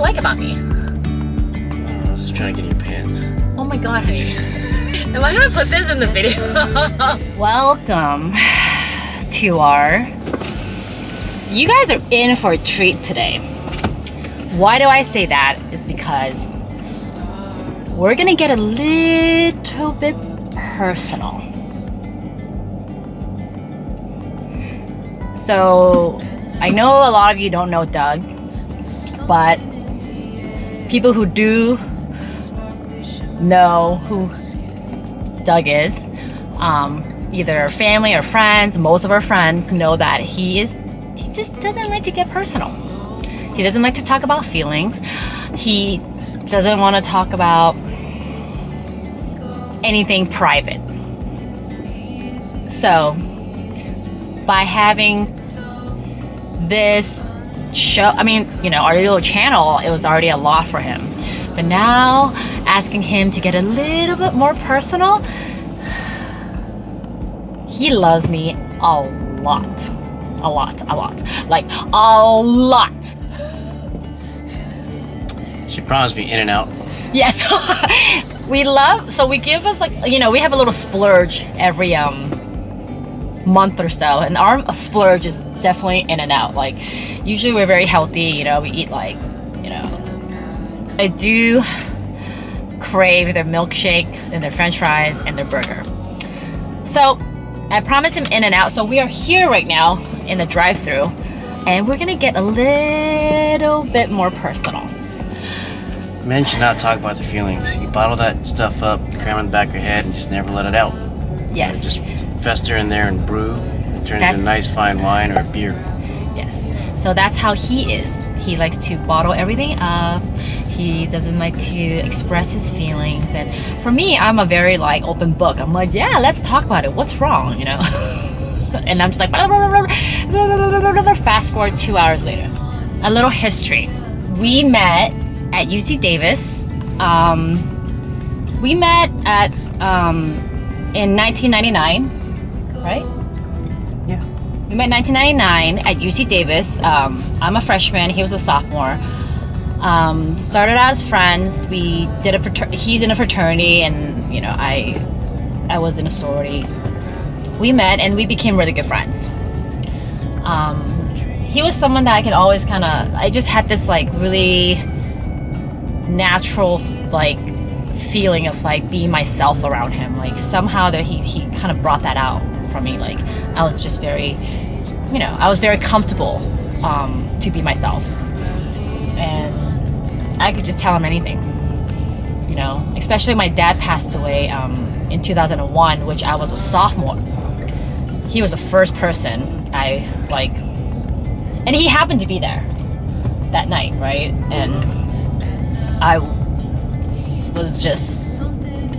you like about me? I was trying to get your pants. Oh my god, honey. Am I gonna put this in the video? Welcome to our... You guys are in for a treat today. Why do I say that? Is because we're gonna get a little bit personal. So, I know a lot of you don't know Doug, but people who do know who Doug is, either family or friends, most of our friends know that he just doesn't like to get personal. He doesn't like to talk about feelings. He doesn't want to talk about anything private. So, by having this show, I mean, you know, our little channel, it was already a lot for him. But now, asking him to get a little bit more personal, he loves me a lot. A lot. Like, a lot. She promised me in and out. Yes. So we give us, like, you know, we have a little splurge every month or so, and our splurge is definitely in and out. Like, usually we're very healthy, you know, we eat, like, you know, I do crave their milkshake and their french fries and their burger. So I promised him in and out, so we are here right now in the drive-thru, and we're gonna get a little bit more personal. Men should not talk about their feelings. You bottle that stuff up, cram it in the back of your head, and just never let it out. Yes. Just fester in there and brew and turn into a nice fine wine or a beer. Yes. So that's how he is. He likes to bottle everything up. He doesn't like to express his feelings. And for me, I'm a very, like, open book. I'm like, yeah, let's talk about it. What's wrong, you know? And I'm just like, fast forward 2 hours later. A little history. We met at UC Davis. We met at in 1999, right? Yeah. We met in 1999 at UC Davis. I'm a freshman, he was a sophomore. Started out as friends. We did he's in a fraternity, and you know, I was in a sorority. We met and we became really good friends. He was someone that I could always I just had this, like, really natural, like, feeling of, like, being myself around him. Like, somehow that he kind of brought that out from me. Like, I was just very, you know, I was very comfortable to be myself, and I could just tell him anything, you know. Especially my dad passed away in 2001, which I was a sophomore. He was the first person I, like, and he happened to be there that night, right? And I was just,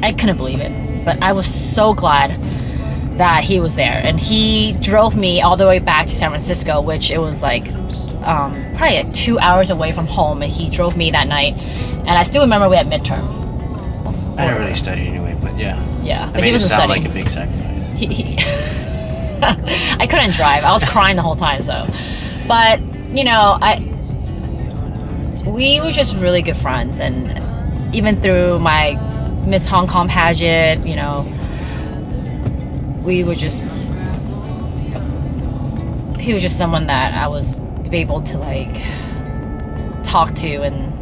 I couldn't believe it, but I was so glad that he was there. And he drove me all the way back to San Francisco, which it was like probably like 2 hours away from home, and he drove me that night. And I still remember we had midterm. I didn't really study anyway, but yeah. Yeah, but he wasn't studying. Like a big sacrifice. I couldn't drive. I was crying the whole time, so. But, you know, we were just really good friends, and even through my Miss Hong Kong pageant, you know, we were just, he was just someone that I was to be able to, like, talk to and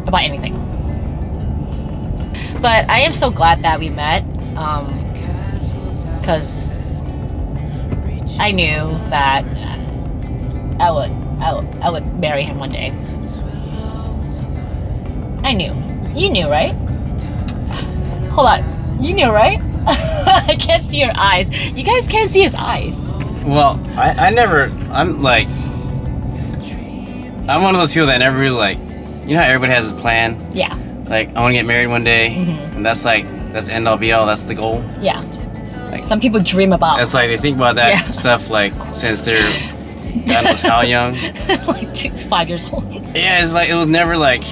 about anything. But I am so glad that we met, because I knew that I would marry him one day. I knew. You knew, right? Hold on. You knew, right? I can't see your eyes. You guys can't see his eyes. Well, I'm one of those people that never really, like, you know how everybody has this plan? Yeah. Like, I want to get married one day, and that's the end all be all, that's the goal. Yeah. Like, some people dream about. It's like, they think about that stuff, like, since they're, God knows how young. Like 5 years old. Yeah, it's like, it was never like,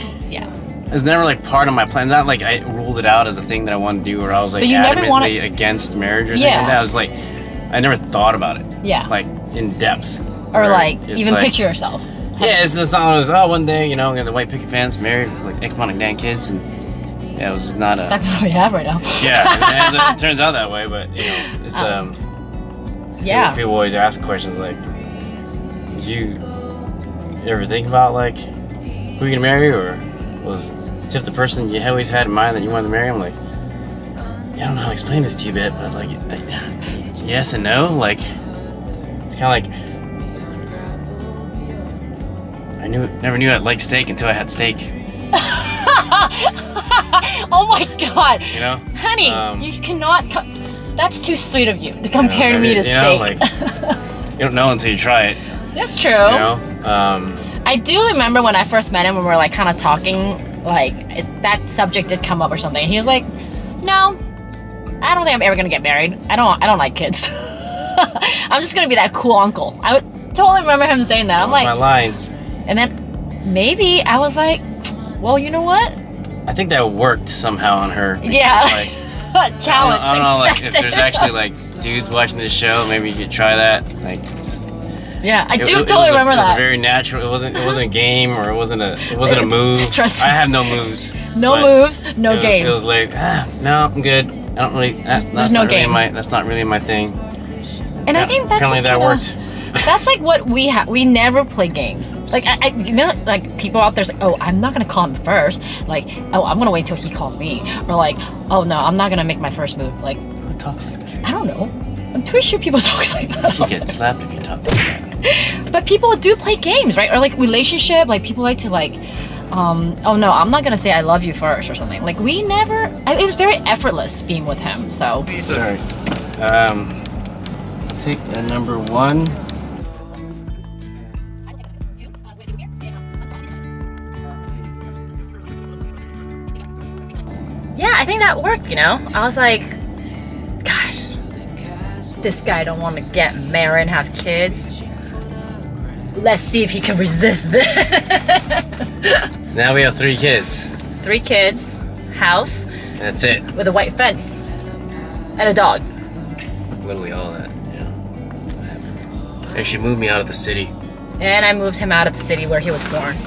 it was never like part of my plan. Not like I ruled it out as a thing that I wanted to do, or I was like adamantly against marriage or something like that. I was like, I never thought about it. Yeah. Like in depth. Or like even picture yourself. Yeah, it's not one of those, oh, one day, you know, I'm gonna white picket fence, married, like ecumonic Dan kids, and yeah, it was not That's what we have right now. Yeah, it turns out that way, but you know, it's yeah. People always ask questions like, did you ever think about like who you gonna marry, or was Tiff the person you always had in mind that you wanted to marry? I'm like, yeah, I don't know how to explain this to you, but like yes and no. Like it's kind of like never knew I'd like steak until I had steak. Oh my god! You know, honey, you cannot. That's too sweet of you to compare me to steak. Know, like, you don't know until you try it. That's true. You know, I do remember when I first met him, when we were like kind of talking, like that subject did come up or something. He was like, "No, I don't think I'm ever gonna get married. I don't like kids. I'm just gonna be that cool uncle." I would totally remember him saying that. I'm like, my line. And then maybe I was like, well, you know what? I think that worked somehow on her. Because, yeah. Like, challenge. I don't know, like if there's actually like dudes watching this show, maybe you could try that. Like. Yeah, I do totally remember that. It was very natural. It wasn't a game, or it wasn't a move. I have no moves. No moves, no game. It was like, no, I'm good. I don't really. That's not really my thing. And I think that's apparently that worked. That's like what we have. We never play games. Like you know, like people out there's like, oh, I'm not gonna call him first. Like, oh, I'm gonna wait till he calls me. Or like, oh no, I'm not gonna make my first move. Like, who talks like that? I don't know. I'm pretty sure people talk like that. You get slapped if you talk like that. But people do play games, right? Or like relationship. Like people like to like, oh no, I'm not gonna say I love you first or something. Like we never. It was very effortless being with him. So. Sorry. Take number 1. Yeah, I think that worked, you know? I was like, God, this guy don't want to get married and have kids. Let's see if he can resist this. Now we have 3 kids. 3 kids, house. That's it. With a white fence. And a dog. Literally all that, yeah. And she moved me out of the city. And I moved him out of the city where he was born.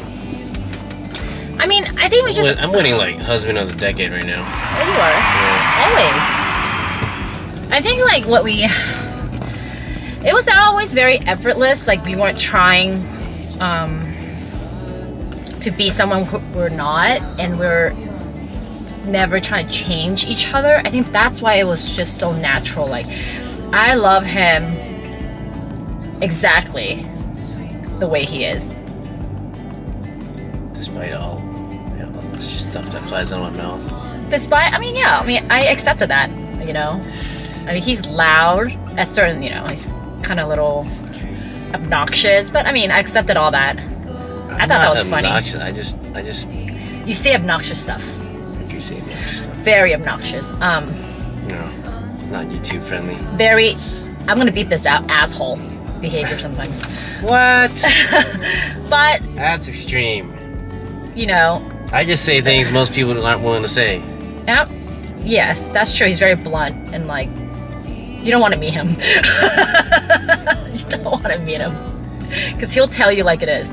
I mean, I think we just... I'm winning like husband of the decade right now. There you are. Yeah. Always. I think like what we... It was always very effortless. Like we weren't trying to be someone we're not. And we're never trying to change each other. I think that's why it was just so natural. Like I love him exactly the way he is. Despite all the stuff that flies out of my mouth. Despite, I mean, yeah, I mean, I accepted that, you know. I mean, he's loud at certain, you know, he's kind of a little obnoxious, but I mean, I accepted all that. I thought that was funny. I just. You say obnoxious stuff. You say obnoxious stuff. Very obnoxious. No, not YouTube friendly. Very. I'm gonna beat this out. Asshole behavior sometimes. What? But. That's extreme. You know. I just say things most people aren't willing to say. Yes, that's true. He's very blunt and like, you don't want to meet him. You don't want to meet him because he'll tell you like it is.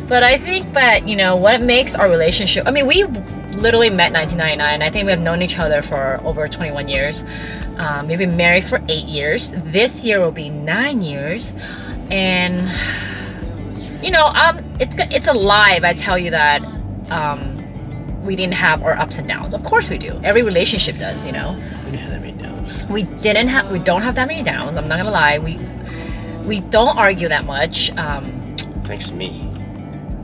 But I think that, you know, what makes our relationship, I mean, we literally met 1999. I think we have known each other for over 21 years. We've been married for 8 years. This year will be 9 years. And you know, it's a lie if I tell you that we didn't have our ups and downs. Of course we do. Every relationship does, you know. We didn't have that many downs. We don't have that many downs. I'm not gonna lie. We don't argue that much. Thanks to me.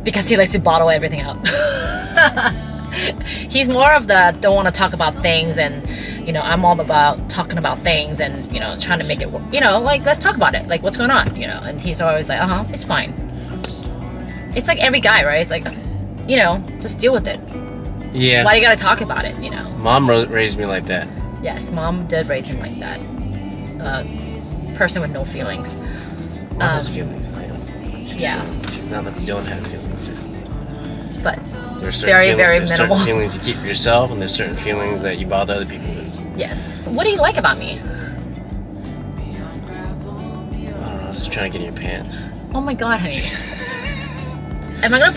Because he likes to bottle everything up. He's more of the don't want to talk about things, and you know, I'm all about talking about things and, you know, trying to make it work. You know, like let's talk about it. Like what's going on, you know? And he's always like, it's fine. It's like every guy, right? It's like, you know, just deal with it. Yeah. Why do you gotta talk about it, you know? Mom raised me like that. Yes, Mom did raise him like that. Person with no feelings. Mom has feelings. I don't. She's not that you don't have feelings. But there's very minimal. Certain feelings you keep for yourself, and there's certain feelings that you bother other people with. Yes. What do you like about me? I don't know. I was trying to get in your pants. Oh my god, honey. Am I gonna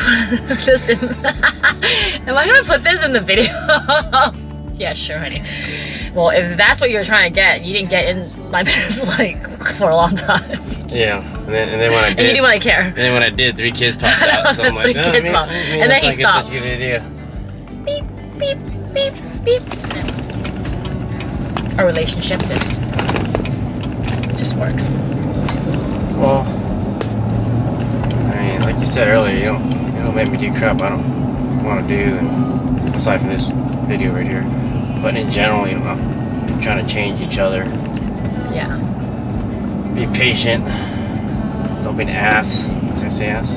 put this in? Am I gonna put this in the video? Yeah, sure, honey. Well, if that's what you're trying to get, you didn't get in my business like for a long time. Yeah, and then when I did, and you didn't want to care. And then when I did, 3 kids popped out. So I'm like, no, maybe and then he stopped. Such a good idea. Beep, beep, beep, beep. Our relationship just works. Well, I mean, like you said earlier, you don't make me do crap I don't want to do, and aside from this video right here. But in general, you know, I'm trying to change each other. Yeah. Be patient. Don't be an ass. Did I say ass?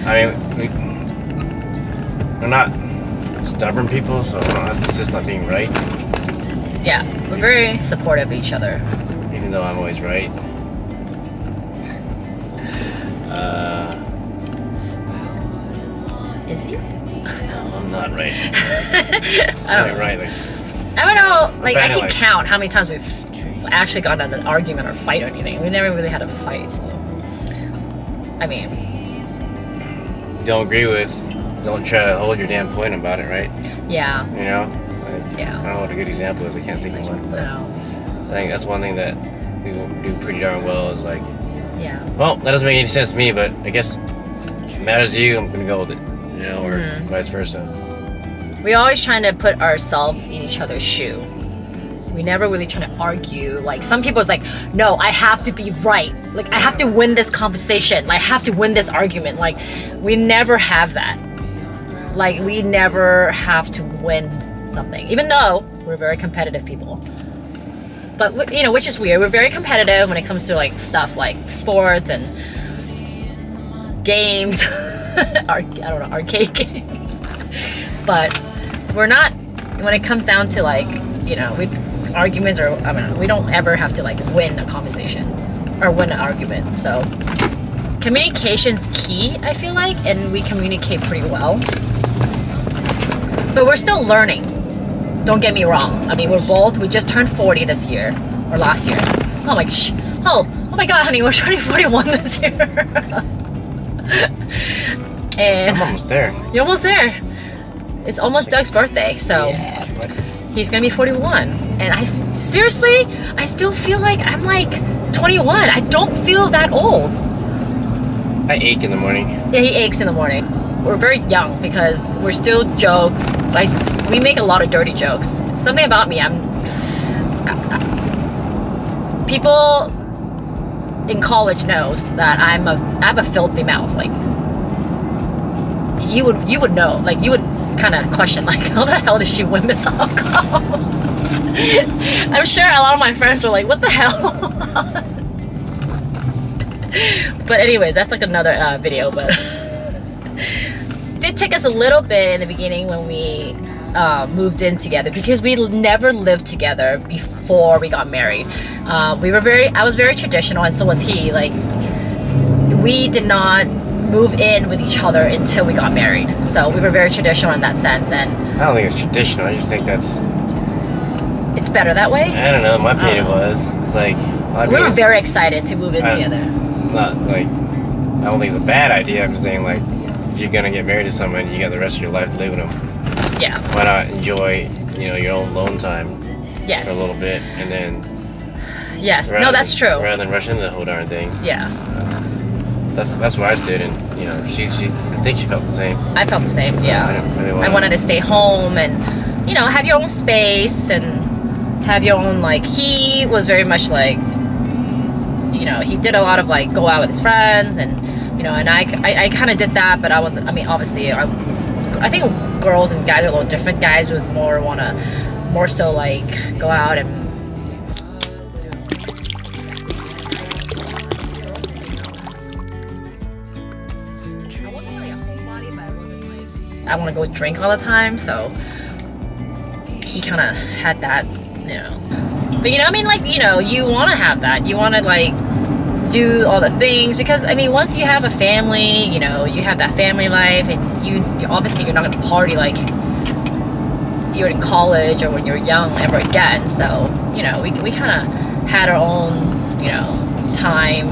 I mean, we're not stubborn people, so we don't have to insist on being right. Yeah, we're very supportive of each other. Even though I'm always right. Is he? No, I'm not right. I don't know. Right, like, I don't know, like I can like, count how many times we've actually gotten in an argument or fight or anything. We never really had a fight, so I mean, don't agree with, don't try to hold your damn point about it, right? Yeah. You know? Like, Yeah. I don't know what a good example is, I can't think of one. But No. I think that's one thing that we do pretty darn well is like, Yeah. well, that doesn't make any sense to me, but I guess if it matters to you, I'm gonna go with it. You know, or vice versa. We always trying to put ourselves in each other's shoe. We never really trying to argue. Like some people, it's like, no, I have to be right. Like I have to win this conversation. I have to win this argument. Like we never have that. Like we never have to win something, even though we're very competitive people. But you know, which is weird. We're very competitive when it comes to like stuff like sports and games. I don't know, arcade games. But we're not, when it comes down to like, you know, arguments or, I don't know, we don't ever have to like win a conversation or win an argument. So communication's key, I feel like, and we communicate pretty well. But we're still learning. Don't get me wrong. I mean, we just turned 40 this year, or last year. Oh my gosh. Oh my god, honey, we're turning 41 this year. And I'm almost there. You're almost there. It's almost Doug's birthday, so yeah, he's gonna be 41. And I seriously, I still feel like I'm like 21. I don't feel that old. I ache in the morning. Yeah, he aches in the morning. We're very young because we're still jokes. We make a lot of dirty jokes. Something about me, people in college knows that I have a filthy mouth. Like you would know. Like you would kind of question, like, how the hell did she win Miss Alcohol? I'm sure a lot of my friends were like, what the hell? But anyways, that's like another video. But it did take us a little bit in the beginning when we moved in together, because we never lived together before we got married. I was very traditional, and so was he. Like, we did not move in with each other until we got married. So we were very traditional in that sense. And I don't think it's traditional. I just think it's better that way. I don't know. My opinion was, it's like, we were very excited to move in together. Not like, I don't think it's a bad idea. I'm just saying, like, if you're gonna get married to someone, you got the rest of your life to live with them. Yeah. Why not enjoy, you know, your own alone time? Yes. For a little bit, and then. Yes. No, that's true. Rather than rush into the whole darn thing. Yeah. That's what I did, and you know, I think she felt the same. I felt the same. Yeah. I wanted to stay home and, you know, have your own space and have your own, like, he was very much like, you know, he did a lot of like go out with his friends, and you know, and I kind of did that, but I wasn't. I mean, obviously, I think girls and guys are a little different. Guys would more so like go out and. I wasn't really a homebody, but I wasn't like I want to go drink all the time, so he kind of had that, you know. But you know, I mean, like, you know, you want to have that. You want to like do all the things, because I mean, once you have a family, you know, you have that family life, and you obviously you're not going to party like you're in college or when you're young ever again. So you know, we kind of had our own you know, time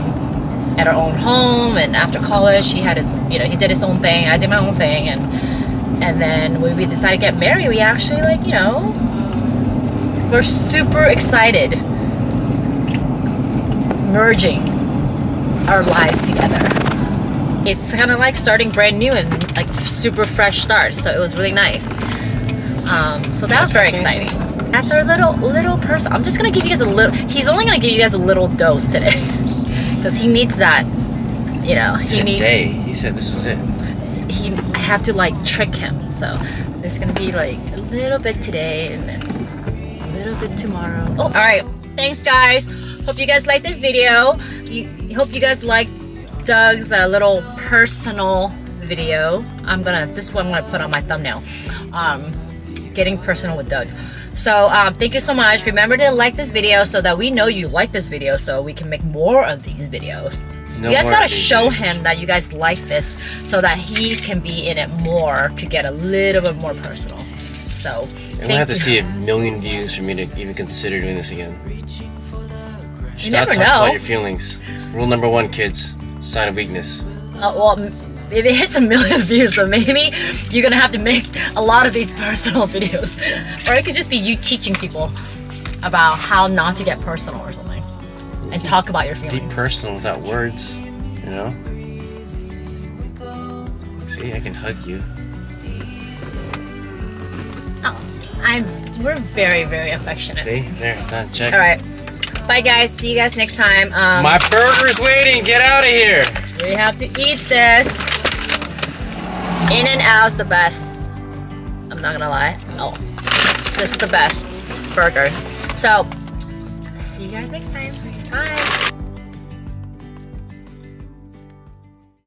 at our own home, and after college he had his, you know, he did his own thing, I did my own thing, and then when we decided to get married, we actually, like, you know, we're super excited merging our lives together. It's kind of like starting brand new and like super fresh start, so it was really nice. So that was very exciting. That's our little person. I'm just gonna give you guys a little, he's only gonna give you guys a little dose today because he needs that, you know, he needs day. He said this was it. I have to like trick him, so it's gonna be like a little bit today and then a little bit tomorrow. Oh, all right, thanks guys. Hope you guys like this video. Hope you guys like Doug's little personal video. This is what I'm gonna put on my thumbnail. Getting personal with Doug. So thank you so much. Remember to like this video so that we know you like this video, so we can make more of these videos. You guys gotta show him that you guys like this so that he can be in it more to get a little bit more personal. So I'm gonna have to see 1 million views for me to even consider doing this again. You never know. Talk about your feelings. Rule number 1, kids. Sign of weakness. Well, if it hits 1 million views, so maybe you're gonna have to make a lot of these personal videos. Or it could just be you teaching people about how not to get personal or something. And talk about your feelings. Be personal without words, you know? See, I can hug you. Oh, we're very, very affectionate. See? There, done, check. Alright. Bye guys, see you guys next time. My burger's waiting, get out of here! We have to eat this. In-N-Out's the best. I'm not gonna lie. Oh, this is the best burger. So, see you guys next time. Bye.